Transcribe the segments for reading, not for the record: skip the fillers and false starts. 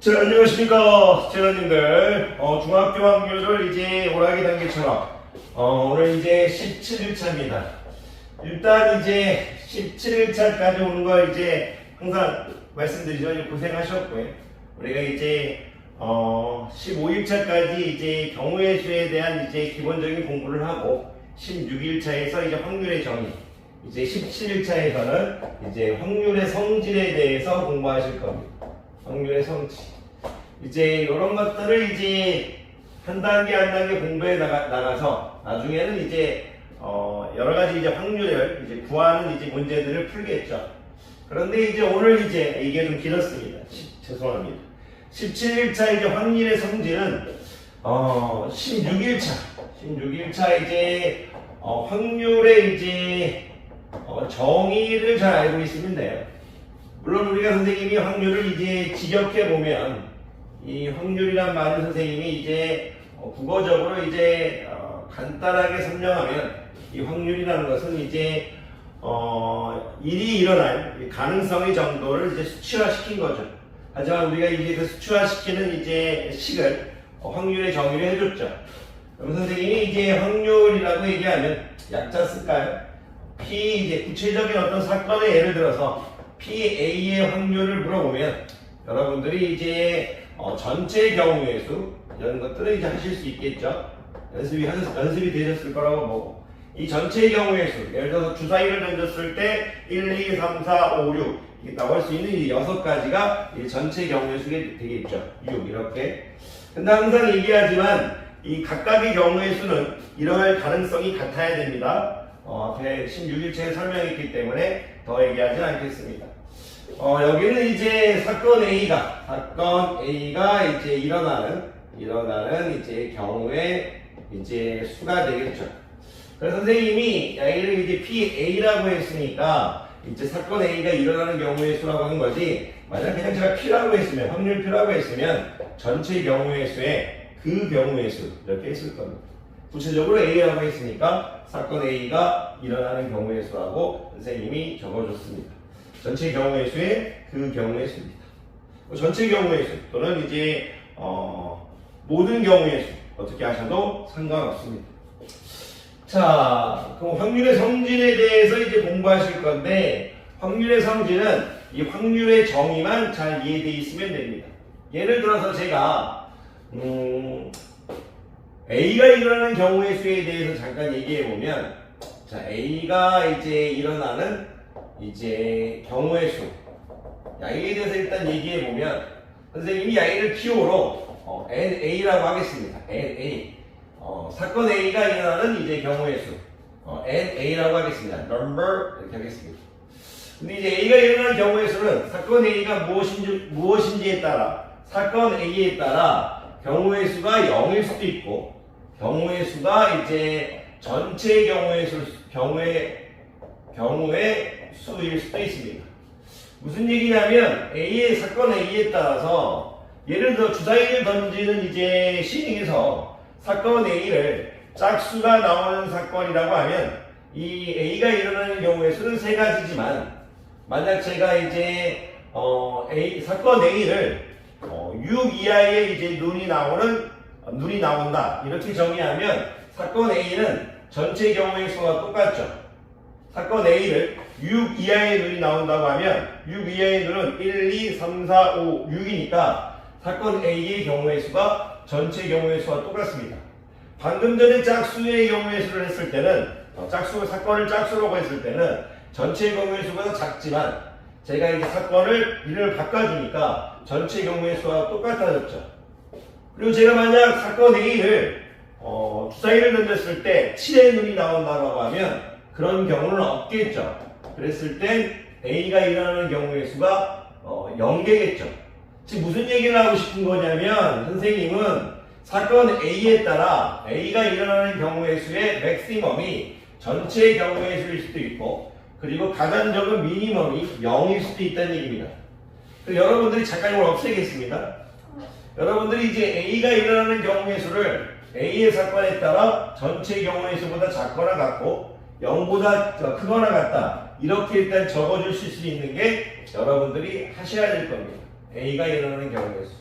자, 안녕하십니까, 시청자님들. 중학교 확률을 이제 오락기 단계처럼, 오늘 이제 17일차입니다. 일단 이제 17일차까지 오는 거 이제 항상 말씀드리죠. 이제 고생하셨고요. 우리가 이제, 15일차까지 이제 경우의 수에 대한 이제 기본적인 공부를 하고, 16일차에서 이제 확률의 정의, 이제 17일차에서는 이제 확률의 성질에 대해서 공부하실 겁니다. 확률의 성질. 이제 이런 것들을 이제 한 단계 한 단계 공부해 나가서 나중에는 이제 여러 가지 이제 확률을 이제 구하는 이제 문제들을 풀겠죠. 그런데 이제 오늘 이제 이게 좀 길었습니다. 죄송합니다. 17일차 이제 확률의 성질은 16일차 이제 확률의 이제 정의를 잘 알고 있으면 돼요. 물론 우리가 선생님이 확률을 이제 직역해 보면 이 확률이란 말을 선생님이 이제 국어적으로 이제 간단하게 설명하면 이 확률이라는 것은 이제 일이 일어날 가능성의 정도를 이제 수치화시킨 거죠. 하지만 우리가 이제 그 수치화시키는 이제 식을 확률의 정의를 해줬죠. 그럼 선생님이 이제 확률이라고 얘기하면 약자 쓸까요? P 이제 구체적인 어떤 사건의 예를 들어서 PA의 확률을 물어보면 여러분들이 이제 전체 경우의 수 이런 것들을 이제 하실 수 있겠죠. 연습이 되셨을 거라고 보고 이 전체 경우의 수 예를 들어서 주사위를 던졌을 때 1, 2, 3, 4, 5, 6 이게 나올 수 있는 이 6가지가 전체 경우의 수가 되겠죠. 6 이렇게. 근데 항상 얘기하지만 이 각각의 경우의 수는 이러할 가능성이 같아야 됩니다. 앞에 16일차에 설명했기 때문에 더 얘기하진 않겠습니다. 여기는 이제 사건 A가 이제 일어나는 이제 경우의 이제 수가 되겠죠. 그래서 선생님이 A를 이제 PA라고 했으니까 이제 사건 A가 일어나는 경우의 수라고 하는 거지. 만약 그냥 제가 P라고 했으면 확률 P라고 했으면 전체 경우의 수에 그 경우의 수 이렇게 했을 겁니다. 구체적으로 A라고 했으니까 사건 A가 일어나는 경우의 수라고 선생님이 적어줬습니다. 전체 경우의 수에 그 경우의 수입니다. 전체 경우의 수 또는 이제 모든 경우의 수 어떻게 하셔도 상관없습니다. 자, 그럼 확률의 성질에 대해서 이제 공부하실 건데 확률의 성질은 이 확률의 정의만 잘 이해되어 있으면 됩니다. 예를 들어서 제가 A가 일어나는 경우의 수에 대해서 잠깐 얘기해 보면, 자, A가 이제 일어나는 이제 경우의 수. A에 대해서 일단 얘기해 보면, 선생님이 A를 기호로 NA라고 하겠습니다. NA. 사건 A가 일어나는 이제 경우의 수. NA라고 하겠습니다. Number 이렇게 하겠습니다. 근데 이제 A가 일어나는 경우의 수는 사건 A가 무엇인지에 따라, 사건 A에 따라 경우의 수가 0일 수도 있고, 경우의 수가 이제 전체 경우의 수일 수도 있습니다. 무슨 얘기냐면 사건 A에 따라서 예를 들어 주사위를 던지는 이제 시행에서 사건 A를 짝수가 나오는 사건이라고 하면 이 A가 일어나는 경우의 수는 세 가지지만 만약 제가 이제 사건 A를 6 이하의 이제 눈이 나온다 이렇게 정의하면 사건 A는 전체 경우의 수와 똑같죠. 사건 A를 6 이하의 눈이 나온다고 하면 6 이하의 눈은 1, 2, 3, 4, 5, 6이니까 사건 A의 경우의 수가 전체 경우의 수와 똑같습니다. 방금 전에 짝수의 경우의 수를 했을 때는 사건을 짝수라고 했을 때는 전체 경우의 수보다 작지만 제가 이제 사건을 이름을 바꿔주니까 전체 경우의 수와 똑같아졌죠. 그리고 제가 만약 사건 A를 주사위를 던졌을 때 7의 눈이 나온다고 하면 그런 경우는 없겠죠. 그랬을 땐 A가 일어나는 경우의 수가 0개겠죠. 지금 무슨 얘기를 하고 싶은 거냐면 선생님은 사건 A에 따라 A가 일어나는 경우의 수의 맥시멈이 전체 경우의 수일 수도 있고 그리고 가장 적은 미니멈이 0일 수도 있다는 얘기입니다. 여러분들이 잠깐 이걸 없애겠습니다. 여러분들이 이제 A가 일어나는 경우의 수를 A의 사건에 따라 전체 경우의 수보다 작거나 같고 0보다 크거나 같다 이렇게 일단 적어주실 수 있는 게 여러분들이 하셔야 될 겁니다. A가 일어나는 경우의 수.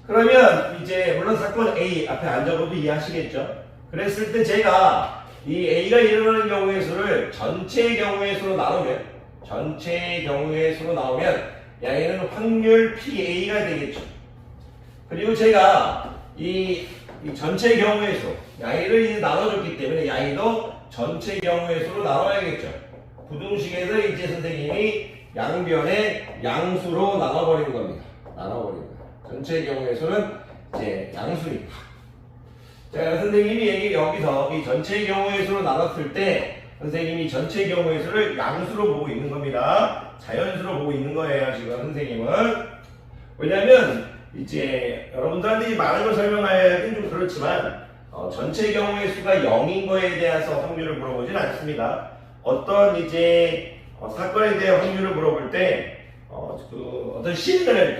그러면 이제 물론 사건 A 앞에 안 적어도 이해하시겠죠? 그랬을 때 제가 이 A가 일어나는 경우의 수를 전체의 경우의 수로 나누면 양에는 확률 PA가 되겠죠. 그리고 제가 이 전체 경우의 수 양의를 이제 나눠줬기 때문에 양의도 전체 경우의 수로 나눠야겠죠. 부등식에서 이제 선생님이 양변의 양수로 나눠버리는 겁니다. 전체 경우의 수는 이제 양수니까. 자, 선생님이 여기서 이 전체 경우의 수로 나눴을 때 선생님이 전체 경우의 수를 양수로 보고 있는 겁니다. 자연수로 보고 있는 거예요, 지금 선생님은. 왜냐면 이제 여러분들한테 많은 걸 설명하기는 좀 그렇지만 전체 경우의 수가 0인 거에 대해서 확률을 물어보진 않습니다. 어떤 이제 사건에 대해 확률을 물어볼 때 어떤 시행을 할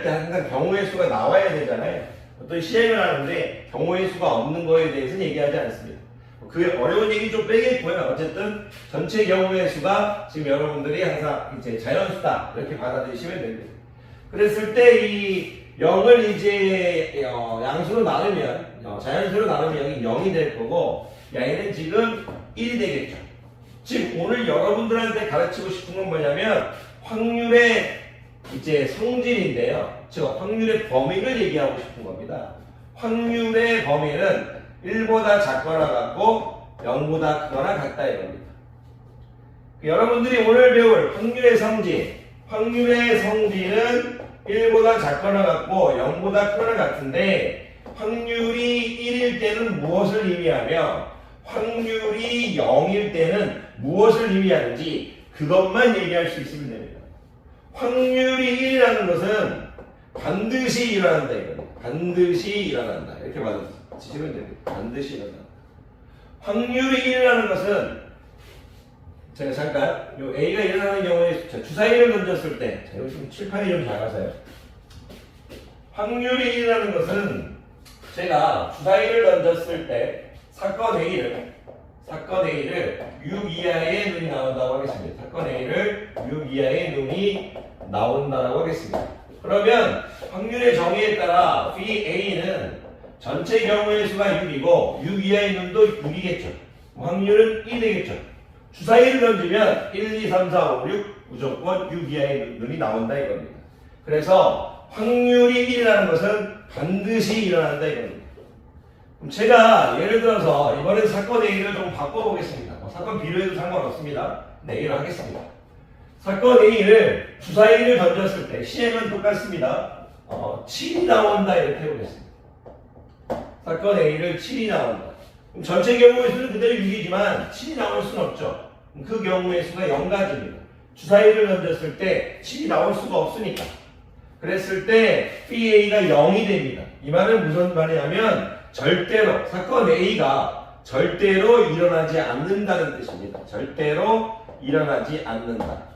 때 항상 경우의 수가 나와야 되잖아요. 어떤 시행을 하는데 경우의 수가 없는 거에 대해서는 얘기하지 않습니다. 그 어려운 얘기 좀 빼겠고요. 어쨌든 전체 경우의 수가 지금 여러분들이 항상 이제 자연수다 이렇게 받아들이시면 됩니다. 그랬을 때 이 0을 이제 양수로 나누면 자연수로 나누면 0이 될 거고 양에는 지금 1이 되겠죠. 지금 오늘 여러분들한테 가르치고 싶은 건 뭐냐면 확률의 이제 성질인데요. 즉 확률의 범위를 얘기하고 싶은 겁니다. 확률의 범위는 1보다 작거나 같고 0보다 크거나 같다 이겁니다. 여러분들이 오늘 배울 확률의 성질은 1보다 작거나 같고 0보다 크거나 같은데 확률이 1일 때는 무엇을 의미하며 확률이 0일 때는 무엇을 의미하는지 그것만 얘기할 수 있으면 됩니다. 확률이 1이라는 것은 반드시 일어난다 이거예요. 반드시 일어난다. 이렇게 받아주시면 됩니다. 반드시 일어난다. 확률이 1이라는 것은 제가 잠깐 요 A가 일어나는 경우에 주사위를 던졌을 때 이거 좀 칠판이 좀 작아서요. 확률이 1이라는 것은 제가 주사위를 던졌을 때 사건 A를 6 이하의 눈이 나온다고 하겠습니다. 사건 A를 6 이하의 눈이 나온다고 하겠습니다. 그러면 확률의 정의에 따라 VA는 전체 경우의 수가 6이고 6 이하의 눈도 6이겠죠. 확률은 1 되겠죠. 주사위를 던지면 1, 2, 3, 4, 5, 6 무조건 6 이하의 눈이 나온다 이겁니다. 그래서 확률이 1이라는 것은 반드시 일어난다 이겁니다. 그럼 제가 예를 들어서 이번엔 사건 A를 좀 바꿔보겠습니다. 사건 B로 해도 상관없습니다. 내기를 하겠습니다. 사건 A를 주사위를 던졌을 때 시행은 똑같습니다. 7이 나온다 이렇게 해보겠습니다. 사건 A를 7이 나온다. 그럼 전체 경우의 수는 그대로 6이지만 7이 나올 수는 없죠. 그 경우의 수가 0가지입니다. 주사위를 던졌을 때 7이 나올 수가 없으니까. 그랬을 때 BA가 0이 됩니다. 이 말은 무슨 말이냐면 절대로 사건 A가 절대로 일어나지 않는다는 뜻입니다. 절대로 일어나지 않는다.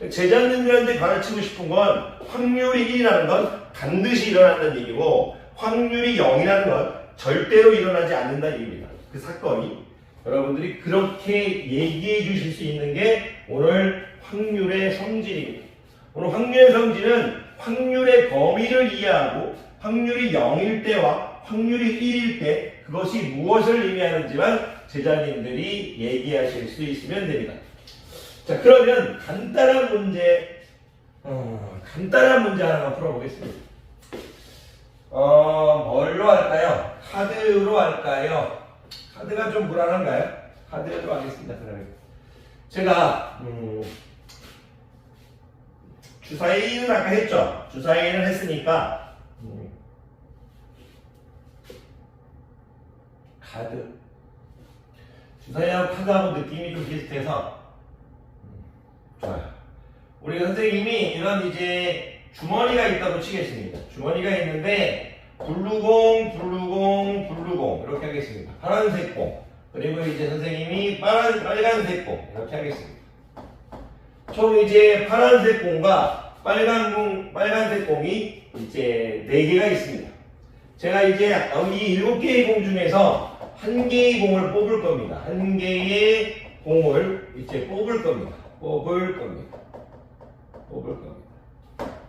제자님들한테 가르치고 싶은 건 확률이 1이라는 건 반드시 일어난다는 얘기고 확률이 0이라는 건 절대로 일어나지 않는다는 얘기입니다. 그 사건이 여러분들이 그렇게 얘기해 주실 수 있는 게 오늘 확률의 성질입니다. 오늘 확률의 성질은 확률의 범위를 이해하고 확률이 0일 때와 확률이 1일 때 그것이 무엇을 의미하는지만 제자님들이 얘기하실 수 있으면 됩니다. 자, 그러면 간단한 문제 하나 풀어보겠습니다. 뭘로 할까요? 카드로 할까요? 카드가 좀 불안한가요? 카드로 하겠습니다. 그러면 제가 주사위는 아까 했죠? 주사위는 했으니까 카드 주사위하고 카드하고 느낌이 좀 비슷해서 좋아요. 우리 선생님이 이런 이제 주머니가 있다고 치겠습니다. 주머니가 있는데 블루공 이렇게 하겠습니다. 파란색 공 그리고 이제 선생님이 빨간색 공 이렇게 하겠습니다. 총 이제 파란색 공과 빨간색 공이 이제 4개가 있습니다. 제가 이제 이 7개의 공 중에서 한 개의 공을 뽑을 겁니다. 한 개의 공을 이제 뽑을 겁니다.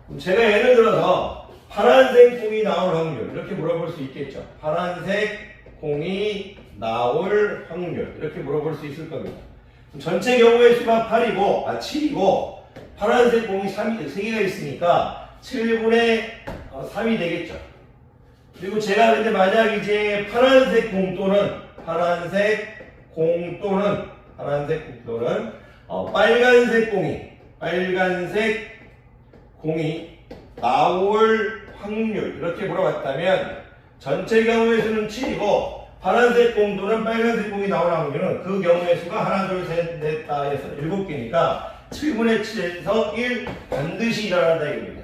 그럼 제가 예를 들어서 파란색 공이 나올 확률 이렇게 물어볼 수 있겠죠. 파란색 공이 나올 확률 이렇게 물어볼 수 있을 겁니다. 전체 경우의 수가 7이고 파란색 공이 3개가 있으니까 7분의 3이 되겠죠. 그리고 제가 근데 만약 이제 파란색 공 또는 빨간색 공이 나올 확률 이렇게 물어봤다면 전체 경우의 수는 7이고 파란색 공 또는 빨간색 공이 나올 확률은 그 경우의 수가 하나, 둘, 셋, 넷, 다 해서 7개니까 7분의 7에서 1 반드시 일어난다 이겁니다.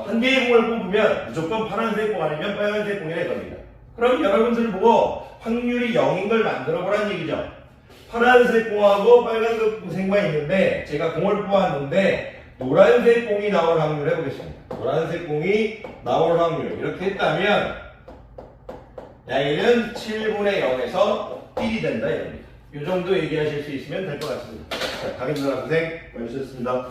한 개의 공을 뽑으면 무조건 파란색 공 아니면 빨간색 공이라 이겁니다. 그럼 여러분들 보고 확률이 0인 걸 만들어 보란 얘기죠. 파란색 공하고 빨간색 공만 있는데 제가 공을 뽑았는데 노란색 공이 나올 확률 해보겠습니다. 노란색 공이 나올 확률 이렇게 했다면 양의는 7분의 0에서 1이 된다 이겁니다. 이 정도 얘기하실 수 있으면 될 것 같습니다. 자, 강인선 학생, 고맙습니다.